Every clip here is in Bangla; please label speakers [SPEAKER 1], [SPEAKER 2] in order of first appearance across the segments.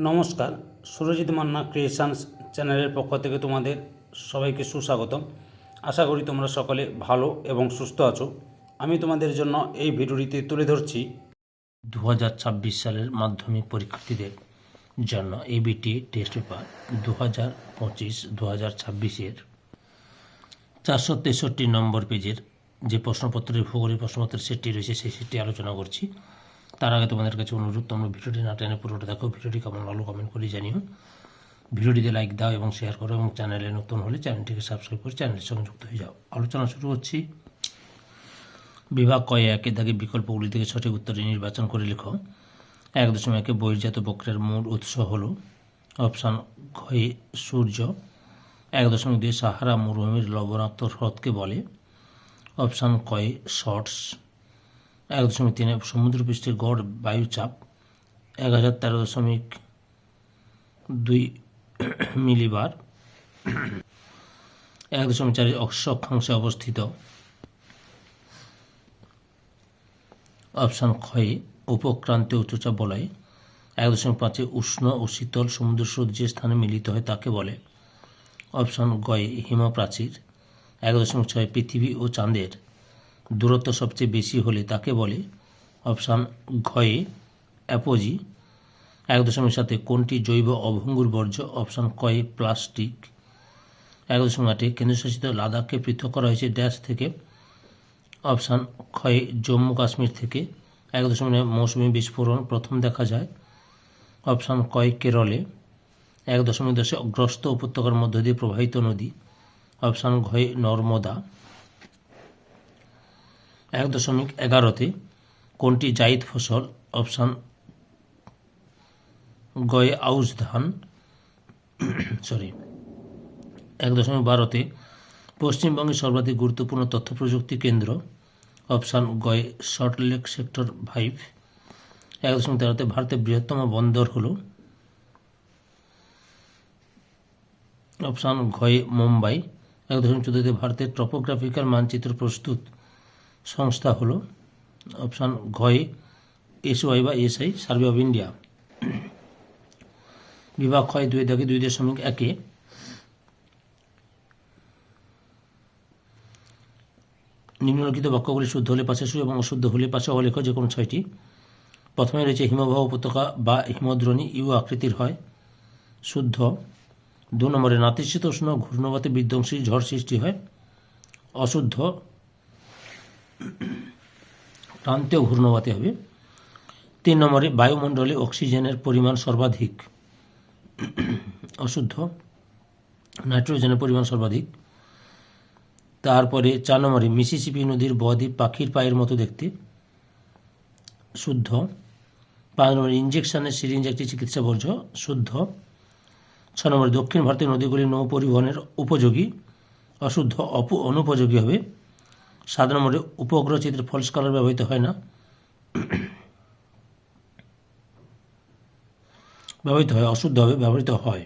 [SPEAKER 1] নমস্কার, সুরজিৎ মান্না ক্রিয়েশনস চ্যানেলের পক্ষ থেকে তোমাদের সবাইকে সুস্বাগতম। আশা করি তোমরা সকলে ভালো এবং সুস্থ আছো। আমি তোমাদের জন্য এই ভিডিওটিতে তুলে ধরছি
[SPEAKER 2] 2026 সালের মাধ্যমিক পরীক্ষার্থীদের জন্য এবিটি টেস্ট পেপার 2025-2026-এর 463 নম্বর পেজের যে প্রশ্নপত্রের ভূগোলের প্রশ্নপত্রের সেটটি রয়েছে সেই সেটটি আলোচনা করছি। তার আগে তোমাদের কাছে অনুরোধ, তোমরা ভিডিওটি না টেনে পুরোটা দেখো। ভিডিওটি কেমন ভালো কমেন্ট করে জানিও। ভিডিওটিতে লাইক দাও এবং শেয়ার করো, এবং চ্যানেলে নতুন হলে চ্যানেলটিকে সাবস্ক্রাইব করে চ্যানেলের সঙ্গে যুক্ত হয়ে যাও। আলোচনা শুরু করছি। বিভাগ কয়ে একের দাগে বিকল্পগুলি থেকে সঠিক উত্তরটি নির্বাচন করে লেখো। 1.1 বহির্জাত প্রক্রিয়ার মূল উৎস হল অপশান ঘয়ে সূর্য। 1.2 সাহারা মরুভূমির লবণাক্ত হ্রদকে বলে। অপশান কয়ে শর্টস। 1.3 সমুদ্রপৃষ্ঠের গড় বায়ুচাপ 1013.2 মিলিবার। 1.4 অক্ষাংশে অবস্থিত। অপশান ক্ষয়ে উপক্রান্তীয় উচ্চচাপ বলয়। 1.5 উষ্ণ ও শীতল সমুদ্রস্রোত যে স্থানে মিলিত হয় তাকে বলে। অপশান গয়ে হিমপ্রাচীর। 1.6 পৃথিবী ও চাঁদের দূরত্ব সবচেয়ে বেশি হলে তাকে বলে। Option ঘয়ে apogee. 1.7 কোনটি জৈব অভঙ্গুর বর্জ্য? অপশান কয়ে প্লাস্টিক। 1.8 কেন্দ্রশাসিত লাদাখকে পৃথক করা হয়েছে ড্যাশ থেকে। অপশান ক্ষয়ে জম্মু কাশ্মীর থেকে। 1.9 মৌসুমী বিস্ফোরণ প্রথম দেখা যায়। অপশান কয় কেরলে। 1.10 গ্রস্ত উপত্যকার মধ্য দিয়ে প্রবাহিত নদী। অপশান ঘয়ে নর্মদা। 1.11 কোনটি জায়িদ ফসল? অপশান গয়ে আউশ ধান। 1.12 পশ্চিমবঙ্গের সর্বাধিক গুরুত্বপূর্ণ তথ্য প্রযুক্তি কেন্দ্র। অপশান গয়ে সল্টলেক সেক্টর 5। 1.13 ভারতের বৃহত্তম বন্দর হল। অপশান ঘয়ে মুম্বাই। 1.14 ভারতের টপোগ্রাফিক্যাল মানচিত্র প্রস্তুত সংস্থা হল। অপশান ঘয়ে এসওআই বা এসআই সার্ভে অফ ইন্ডিয়া। বিভাগ ক্ষয় 2.2.1 নিম্নলিখিত বাক্যগুলি শুদ্ধ হলে পাশে সু এবং অশুদ্ধ হলে পাশে অলেখ যে কোনো 6টি। প্রথমে রয়েছে হিমবাহ উপত্যকা বা হিমদ্রোণী ইউ আকৃতির হয়, শুদ্ধ। 2 নম্বরে নাতিশীতোষ্ণ ঘূর্ণবাতে বিধ্বংসী ঝড় সৃষ্টি হয়, অশুদ্ধ। ক্রান্তীয় ঘূর্ণবাতে হবে। 3 নম্বরে বায়ুমণ্ডলে অক্সিজেনের পরিমাণ সর্বাধিক, অশুদ্ধ। নাইট্রোজেনের পরিমাণ সর্বাধিক। তারপরে 4 নম্বরে মিসিসিপি নদীর বদ্বীপ পাখির পায়ের মতো দেখতে, শুদ্ধ। 5 নম্বরে ইঞ্জেকশনের সিরিঞ্জ একটি চিকিৎসা বর্জ্য, শুদ্ধ। 6 নম্বরে দক্ষিণ ভারতের নদীগুলি নৌ পরিবহনের উপযোগী, অশুদ্ধ। অনুপযোগী হবে। 7 নম্বরে উপগ্রহ চিত্রে ফলস কালার ব্যবহৃত হয় না, ব্যবহৃত হয়, অশুদ্ধ হবে, ব্যবহৃত হয়।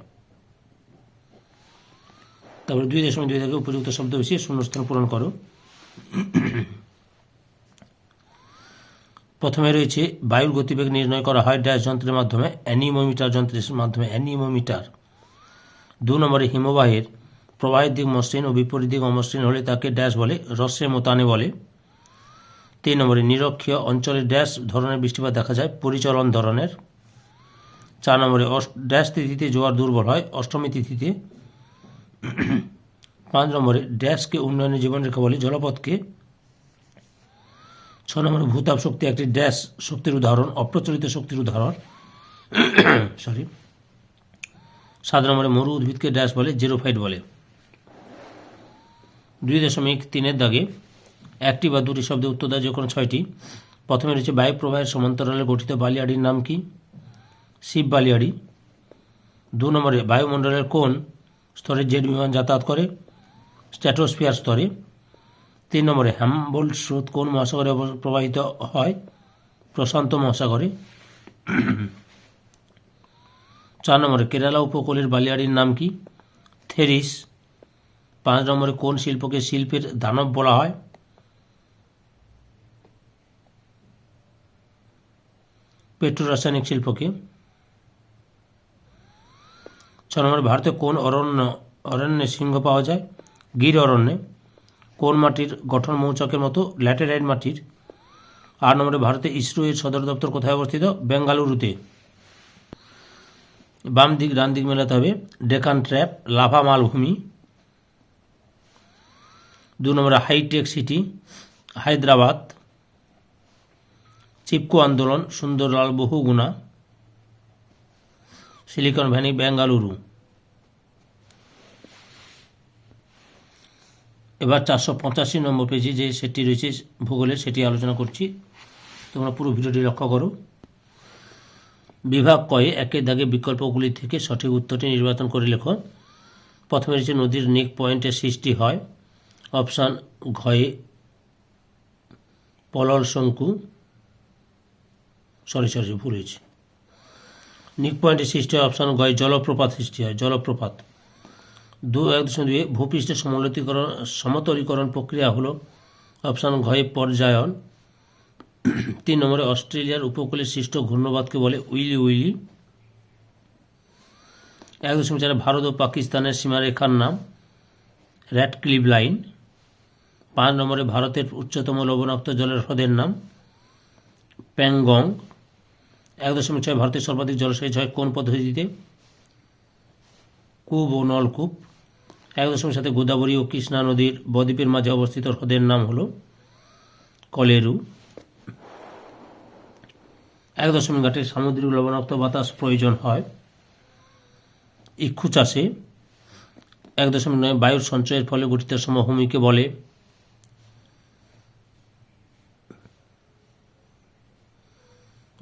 [SPEAKER 2] তারপরে 2.2 থেকে উপযুক্ত শব্দ বেশি শূন্যস্থান পূরণ করো। প্রথমে রয়েছে বায়ুর গতিবেগ নির্ণয় করা হয় ড্যাশ যন্ত্রের মাধ্যমে, অ্যানিমোমিটার যন্ত্রের মাধ্যমে, অ্যানিমোমিটার। 2 নম্বরে হিমবাহের প্রবাহের দিক মসৃণ ও বিপরীত দিক অমসৃণ হলে তাকে ড্যাশ বলে, হ্রস্বে মোতানে বলে। 3 নম্বরে নিরক্ষীয় অঞ্চলে ড্যাশ ধরনের বৃষ্টিপাত দেখা যায়, পরিচলন ধরনের। 4 নম্বরে ড্যাশ তিথিতে জোয়ার দুর্বল হয়, অষ্টমী তিথিতে। 5 নম্বরে ড্যাশকে উন্নয়নের জীবনরেখা বলে, জলপথকে। 6 নম্বরে ভূতাপ শক্তি একটি ড্যাশ শক্তির উদাহরণ, অপ্রচলিত শক্তির উদাহরণ। 7 নম্বরে মরু উদ্ভিদকে ড্যাশ বলে, জেরোফাইট বলে। 2.3 দাগে একটি বা দুটি শব্দে উত্তর দেয় যে কোনো 6টি। প্রথমে রয়েছে বায়ু প্রবাহের সমান্তরালে গঠিত বালিয়াড়ির নাম কি? শিব বালিয়াড়ি। 2 নম্বরে বায়ুমণ্ডলের কোন স্তরে জেট বিমান যাতায়াত করে? স্ট্র্যাটোস্ফিয়ার স্তরে। 3 নম্বরে হ্যাম্বোল্ট স্রোত কোন মহাসাগরে প্রবাহিত হয়? প্রশান্ত মহাসাগরে। 4 নম্বরে কেরালা উপকূলের বালিয়াড়ির নাম কি? থেরিস। 5 নম্বরে কোন শিল্পকে শিল্পের দানব বলা হয়? পেট্রো রাসায়নিক শিল্পকে। নম্বরে ভারতে কোন অরণ্যে সিংহ পাওয়া যায়? গির অরণ্যে। কোন মাটির গঠন মৌচাকের মতো? ল্যাটেরাইট মাটির। 8 নম্বরে ভারতে ইসরো এর সদর দপ্তর কোথায় অবস্থিত? বেঙ্গালুরুতে। বাম দিক ডান দিক মেলাতে হবে। ডেকান ট্র্যাপ, লাভা মালভূমি। 2 নম্বরে হাইটেক সিটি, হায়দ্রাবাদ। চিপকো আন্দোলন, সুন্দরলাল বহুগুণা। Silicon valley, Bengaluru. এবার 485 নম্বর পেজে যে সেটি রয়েছে ভূগোলের, সেটি আলোচনা করছি, তোমরা পুরো ভিডিওটি লক্ষ্য করো। বিভাগ কয়ে একের দাগে বিকল্পগুলি থেকে সঠিক উত্তরটি নির্বাচন করে লেখো। প্রথমে রয়েছে নদীর নেক পয়েন্টের সৃষ্টি হয়। অপশান ঘয়ে পলল শঙ্কু, সরি ভুল হয়েছে। নিক পয়েন্টের সৃষ্টি হয় অপশান গয়ে জলপ্রপাত সৃষ্টি হয়, জলপ্রপাত। 1.2 ভূপৃষ্ঠের সমতলীকরণ প্রক্রিয়া হলো অপশান ঘয়ে পর্যায়ন। 3 নম্বরে অস্ট্রেলিয়ার উপকূলে সৃষ্ট ঘূর্ণবাদকে বলে উইলি উইলি। 1.4 ভারত ও পাকিস্তানের সীমারেখার নাম র্যাডক্লিফ লাইন। 5 নম্বরে ভারতের উচ্চতম লবণাক্ত জলের হ্রদের নাম প্যাংগং। 1.6 ভারতের সর্বাধিক জলসেচ হয় কোন পদ্ধতিতে? কূপ ও নলকূপ। 1.7 গোদাবরী ও কৃষ্ণা নদীর বদ্বীপের মাঝে অবস্থিত হ্রদের নাম হল কলেরু। 1.8 সামুদ্রিক লবণাক্ত বাতাস প্রয়োজন হয় ইক্ষু চাষে। 1.9 বায়ুর সঞ্চয়ের ফলে গঠিত সমভূমিকে বলে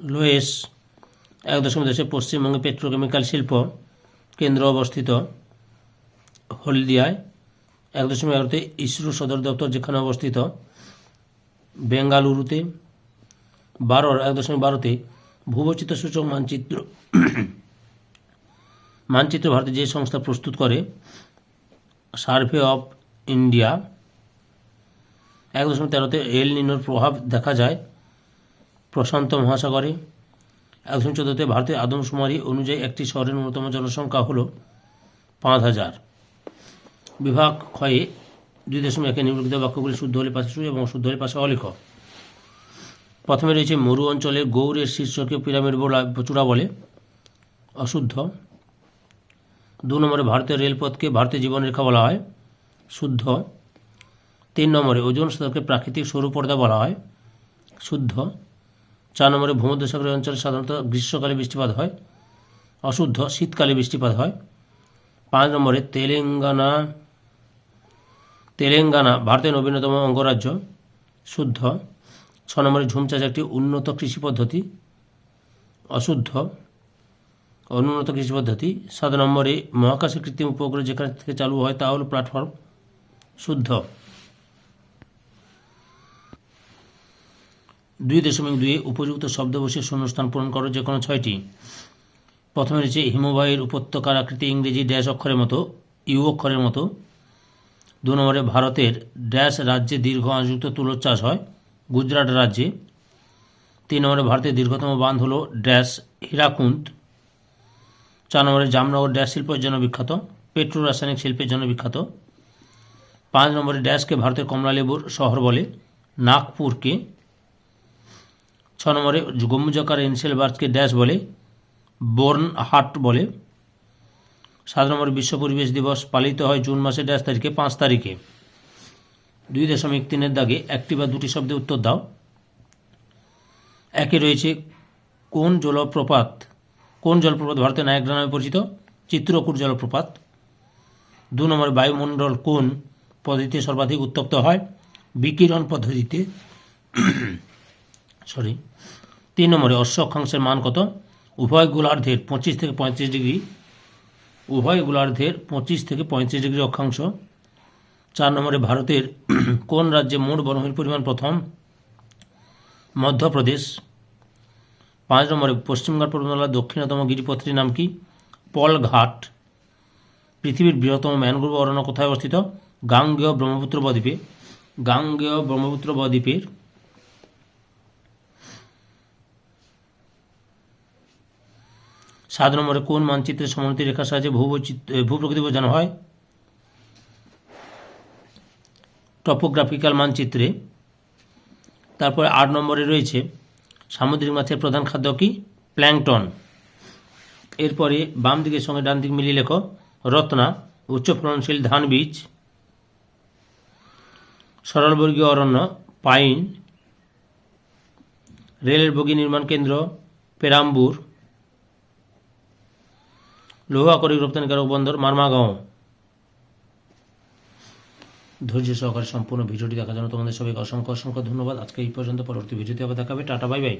[SPEAKER 2] লোয়েস। 1.10 পশ্চিমবঙ্গে পেট্রোকেমিক্যাল শিল্প কেন্দ্র অবস্থিত হলদিয়ায়। 1.11 ইসরো সদর দপ্তর যেখানে অবস্থিত বেঙ্গালুরুতে। 1.12 ভূবৈচিত্র্য সূচক মানচিত্র ভারতে যে সংস্থা প্রস্তুত করে সার্ভে অফ ইন্ডিয়া। 1.13 এল নিনোর প্রভাব দেখা যায় প্রশান্ত মহাসাগরে। 1.14 ভারতের আদমশুমারি অনুযায়ী একটি শহরের ন্যূনতম জনসংখ্যা হল 5000। বিভাগ ক্ষয়ে 2.1 নিম্নলিখিত বাক্যগুলি শুদ্ধ হলে পাশে শুদ্ধ এবং অশুদ্ধ হলে পাশে অলিখ। প্রথমে রয়েছে মরু অঞ্চলে গৌড়ের শীর্ষকে পিরামিড চূড়া বলে, অশুদ্ধ। 2 নম্বরে ভারতের রেলপথকে ভারতের জীবনরেখা বলা হয়, শুদ্ধ। 3 নম্বরে ওজোন স্তরকে প্রাকৃতিক সরু পর্দা বলা হয়, শুদ্ধ। 4 নম্বরে ভূমধ্যসাগরীয় অঞ্চলে সাধারণত গ্রীষ্মকালে বৃষ্টিপাত হয়, অশুদ্ধ, শীতকালে বৃষ্টিপাত হয়। 5 নম্বরে তেলেঙ্গানা ভারতের নবীনতম অঙ্গরাজ্য, শুদ্ধ। 6 নম্বরে ঝুম চাষ একটি উন্নত কৃষি পদ্ধতি, অশুদ্ধ, অনুন্নত কৃষি পদ্ধতি। 7 নম্বরে মহাকাশে কৃত্রিম উপগ্রহ যেখান থেকে চালু হয় তা হল প্ল্যাটফর্ম, শুদ্ধ। 2.2 উপযুক্ত শব্দ বসে শূন্যস্থান পূরণ করো যে কোনো 6টি। প্রথমে রয়েছে হিমবাহের উপত্যকার আকৃতি ইংরেজি ড্যাশ অক্ষরের মতো, ইউ অক্ষরের মতো। 2 নম্বরে ভারতের ড্যাশ রাজ্যে দীর্ঘ আঁশযুক্ত তুলোর চাষ হয়, গুজরাট রাজ্যে। 3 নম্বরে ভারতের দীর্ঘতম বাঁধ হল ড্যাশ হীরাকুন্দ। 4 নম্বরে জামনগর ড্যাশ শিল্পের জন্য বিখ্যাত, পেট্রো রাসায়নিক শিল্পের জন্য বিখ্যাত। 5 নম্বরে ড্যাশকে ভারতের কমলালেবুর শহর বলে, নাগপুরকে। 6 নম্বরে গোমুজাকার এনসেলবার্গকে ড্যাশ বলে, বোর্নহাট বলে। 7 নম্বরে বিশ্ব পরিবেশ দিবস পালিত হয় জুন মাসের ড্যাশ তারিখে, 5 তারিখে। 2.3 দাগে একটি বা দুটি শব্দে উত্তর দাও। একে রয়েছে কোন জলপ্রপাত ভারতের নায়াগ্রা নামে পরিচিত? চিত্রকূট জলপ্রপাত। 2 নম্বরে বায়ুমণ্ডল কোন পদ্ধতিতে সর্বাধিক উত্তপ্ত হয়? বিকিরণ পদ্ধতিতে। 3 নম্বরে অশ্ব অক্ষাংশের মান কত? উভয় গোলার্ধের 25 থেকে 35 ডিগ্রি, অক্ষাংশ। 4 নম্বরে ভারতের কোন রাজ্যে মোট বনভূমির পরিমাণ প্রথম? মধ্যপ্রদেশ। 5 নম্বরে পশ্চিমঘাট পর্বতমালার দক্ষিণতম গিরিপথটির নাম কি? পলঘাট। পৃথিবীর বৃহত্তম ম্যানগ্রোভ অরণ্য কোথায় অবস্থিত? গাঙ্গেয় ব্রহ্মপুত্র বদ্বীপের 7 নম্বরে কোন মানচিত্রে সমান্তরাল রেখার সাহায্যে ভূপ্রকৃতি বোঝানো হয়? টপোগ্রাফিক্যাল মানচিত্রে। তারপরে 8 নম্বরে রয়েছে সামুদ্রিক মাছের প্রধান খাদ্য কি? প্ল্যাঙ্কটন। এরপরে বাম দিকের সঙ্গে ডান দিক মিলিয়ে লেখো। রত্না, উচ্চ ফলনশীল ধান বীজ। সরলবর্গীয় অরণ্য, পাইন। রেলের বগি নির্মাণ কেন্দ্র, পেরাম্বুর। লৌহ আকরিক রপ্তানিকারক বন্দর, মারমাগাঁও। ধৈর্য সহকারে সম্পূর্ণ ভিডিওটি দেখার জন্য তোমাদের সবাইকে অসংখ্য অসংখ্য ধন্যবাদ। আজকে এই পর্যন্ত, পরবর্তী ভিডিওতে আবার দেখাবে। Tata, bye bye.